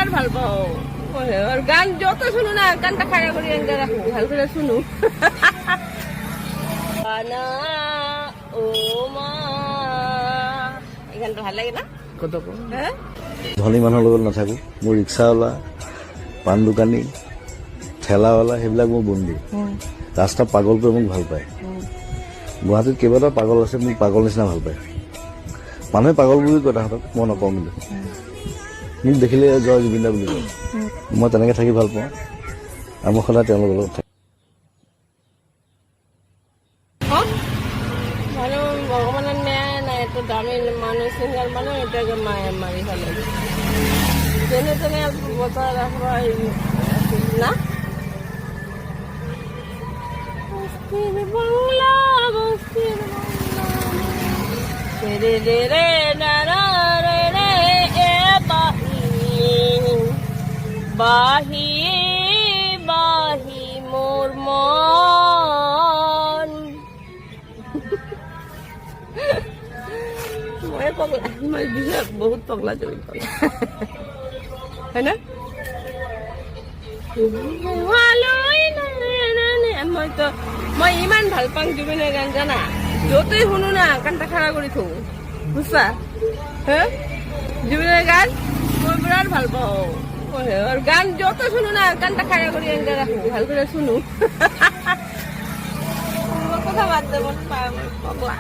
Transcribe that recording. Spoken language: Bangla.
বিরাট ভাল পাও আর গান যত শুনো না গানটা খাড়া করে এনে রাখো ভালো করে শুনো না ও মা এই গানটা ভাল লাগে না কত হ্যাঁ ধনী মানুহৰ লগত নাথাকো মোৰ ৰিক্সাৱালা পাণ দোকানী ঠেলাৱালা সেইবিলাক মোৰ বন্দী ৰাস্তা পাগল কৰি মোক ভাল পায় গুৱাহাটীত কেইবাটাও পাগল আছে মোক পাগল নিচিনা ভাল পায় মানুহে পাগল বুলি কয় তাহাঁতক মই নকওঁ কিন্তু মোক দেখিলে জয় জুবিন দা বুলি কয় মই তেনেকৈ থাকি ভাল পাওঁ আৰু মই সদায় তেওঁলোকৰ লগত থাকোঁ ভালো ভগবানের ন্যায় না এত দামি মানুষ সিঙ্গার মানুষ এটাকে মায়ের মারি ফেলে জেনে জেনে বতা রাখবা না বস্তির বাংলা বস্তির বাংলা রে রে রে না রে রে এ বাহি বাহি মোর মন मैं पगला मैं बहुत पगला जुबिन पगला है ना मैं इमान ভাল পাং জুবিনের গান জানা যতই শুনো না গানটা খাড়া করে থো বুঝছা হ্যাঁ জুবিনের গান মই বিরাট ভাল পাও আর গান যত শুনো না গানটা খাড়া করে এনে রাখো ভালো করে শুনো কথা বাদ দেব পগলা